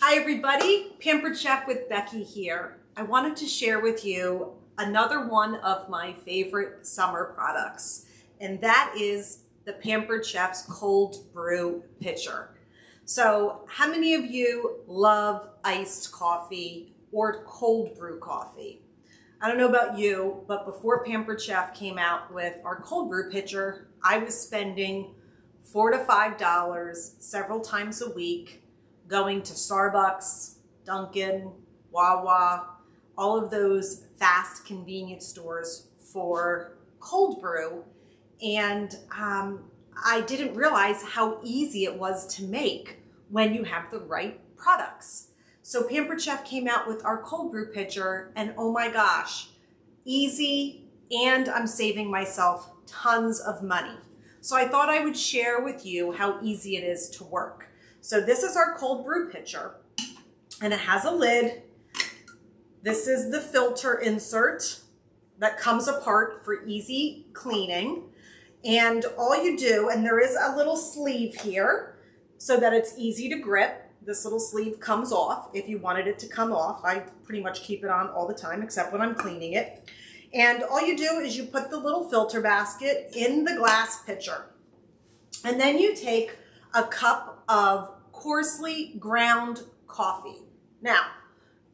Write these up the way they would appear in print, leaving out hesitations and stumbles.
Hi everybody, Pampered Chef with Becky here. I wanted to share with you another one of my favorite summer products, and that is the Pampered Chef's Cold Brew Pitcher. So how many of you love iced coffee or cold brew coffee? I don't know about you, but before Pampered Chef came out with our Cold Brew Pitcher, I was spending $4 to $5 several times a week going to Starbucks, Dunkin', Wawa, all of those fast convenience stores for cold brew. And I didn't realize how easy it was to make when you have the right products. So Pampered Chef came out with our cold brew pitcher, and oh my gosh, easy, and I'm saving myself tons of money. So I thought I would share with you how easy it is to work. So this is our cold brew pitcher, and it has a lid. This is the filter insert that comes apart for easy cleaning. And all you do, and there is a little sleeve here so that it's easy to grip. This little sleeve comes off if you wanted it to come off. I pretty much keep it on all the time except when I'm cleaning it. And all you do is you put the little filter basket in the glass pitcher. And then you take a cup of coarsely ground coffee. Now,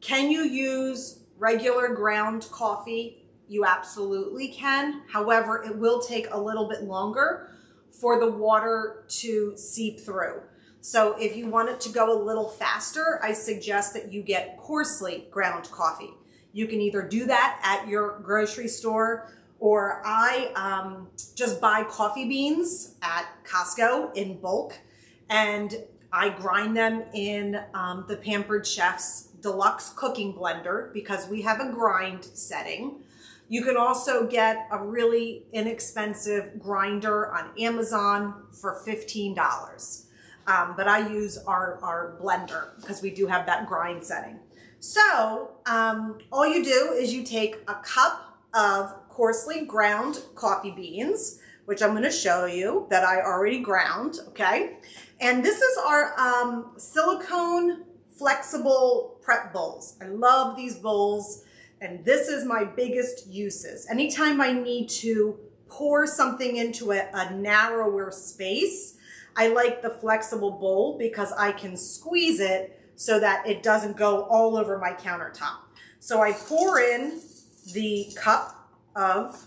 can you use regular ground coffee? You absolutely can. However, it will take a little bit longer for the water to seep through. So if you want it to go a little faster, I suggest that you get coarsely ground coffee. You can either do that at your grocery store, or I just buy coffee beans at Costco in bulk, and I grind them in the Pampered Chef's Deluxe Cooking Blender because we have a grind setting. You can also get a really inexpensive grinder on Amazon for $15. But I use our blender because we do have that grind setting. So all you do is you take a cup of coarsely ground coffee beans, which I'm going to show you that I already ground, okay? And this is our silicone flexible prep bowls. I love these bowls, and this is my biggest uses. Anytime I need to pour something into a narrower space, I like the flexible bowl because I can squeeze it so that it doesn't go all over my countertop. So I pour in the cup of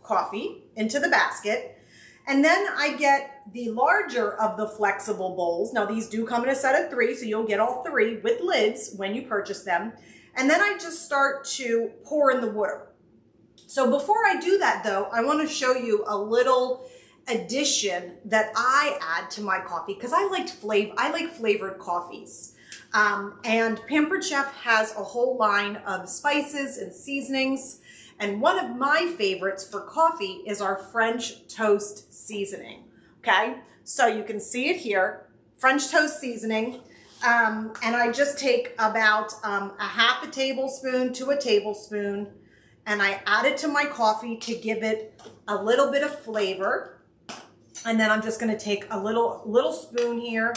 coffee into the basket, and then I get the larger of the flexible bowls. Now these do come in a set of 3, so you'll get all 3 with lids when you purchase them. And then I just start to pour in the water. So before I do that though, I want to show you a little addition that I add to my coffee because I like flavored coffees. And Pampered Chef has a whole line of spices and seasonings. And one of my favorites for coffee is our French toast seasoning. Okay, so you can see it here, French toast seasoning. And I just take about a half a tablespoon to a tablespoon, and I add it to my coffee to give it a little bit of flavor. And then I'm just going to take a little spoon here,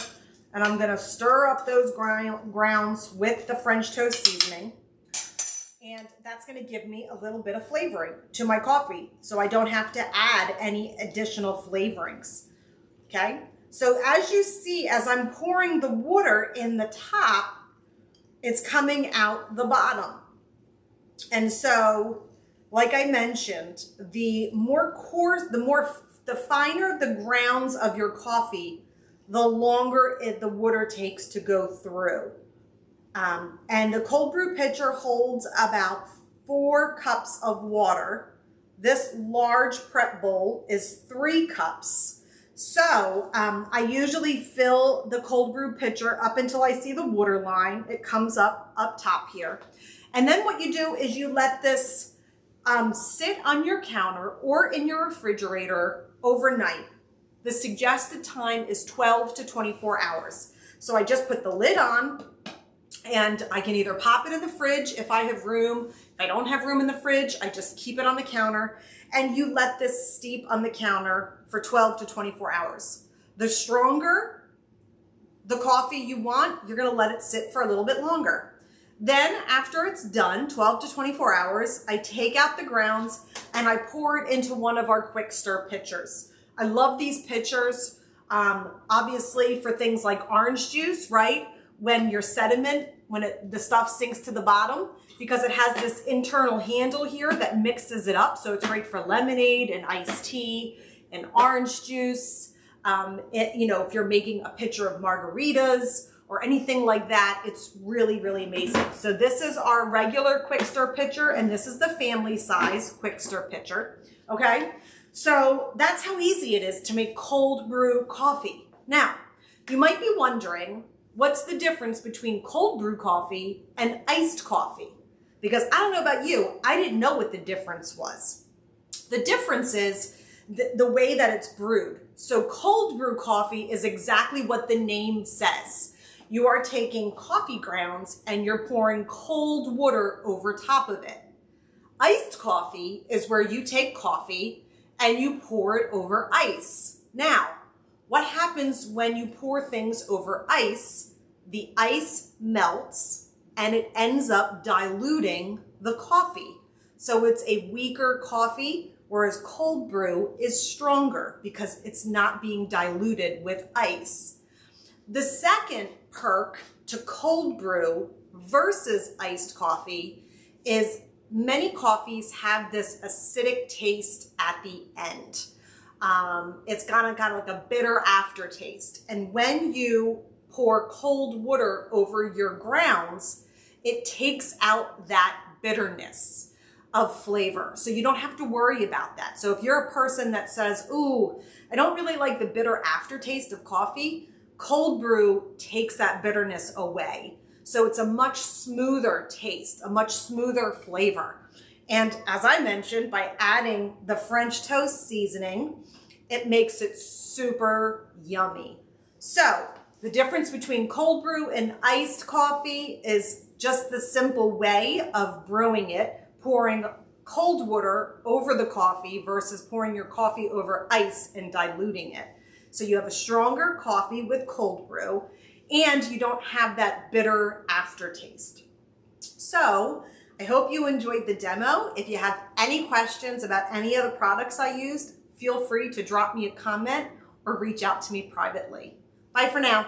and I'm going to stir up those grounds with the French toast seasoning. And that's going to give me a little bit of flavoring to my coffee, so I don't have to add any additional flavorings. Okay? So as you see, as I'm pouring the water in the top, it's coming out the bottom. And so, like I mentioned, the finer the grounds of your coffee, the longer the water takes to go through. And the cold brew pitcher holds about 4 cups of water. This large prep bowl is 3 cups. So I usually fill the cold brew pitcher up until I see the water line. It comes up top here. And then what you do is you let this sit on your counter or in your refrigerator overnight. The suggested time is 12 to 24 hours. So I just put the lid on, and I can either pop it in the fridge if I have room. If I don't have room in the fridge, I just keep it on the counter, and you let this steep on the counter for 12 to 24 hours. The stronger the coffee you want, you're gonna let it sit for a little bit longer. Then after it's done, 12 to 24 hours, I take out the grounds and I pour it into one of our quick stir pitchers. I love these pitchers, obviously for things like orange juice, right? When your sediment, the stuff sinks to the bottom, because it has this internal handle here that mixes it up. So it's great for lemonade and iced tea and orange juice. If you're making a pitcher of margaritas or anything like that, it's really, really amazing. So this is our regular quick stir pitcher, and this is the family size quick stir pitcher, okay? So that's how easy it is to make cold brew coffee. Now, you might be wondering, what's the difference between cold brew coffee and iced coffee? Because I don't know about you, I didn't know what the difference was. The difference is the way that it's brewed. So cold brew coffee is exactly what the name says. You are taking coffee grounds and you're pouring cold water over top of it. Iced coffee is where you take coffee and you pour it over ice. Now, what happens when you pour things over ice? The ice melts and it ends up diluting the coffee. So it's a weaker coffee, whereas cold brew is stronger because it's not being diluted with ice. The second perk to cold brew versus iced coffee is many coffees have this acidic taste at the end. It's got like a bitter aftertaste. And when you pour cold water over your grounds, it takes out that bitterness of flavor. So you don't have to worry about that. So if you're a person that says, ooh, I don't really like the bitter aftertaste of coffee, cold brew takes that bitterness away. So it's a much smoother taste, a much smoother flavor. And as I mentioned, by adding the French toast seasoning, it makes it super yummy. So the difference between cold brew and iced coffee is just the simple way of brewing it, pouring cold water over the coffee versus pouring your coffee over ice and diluting it. So you have a stronger coffee with cold brew and you don't have that bitter aftertaste. So I hope you enjoyed the demo. If you have any questions about any of the products I used, feel free to drop me a comment or reach out to me privately. Bye for now.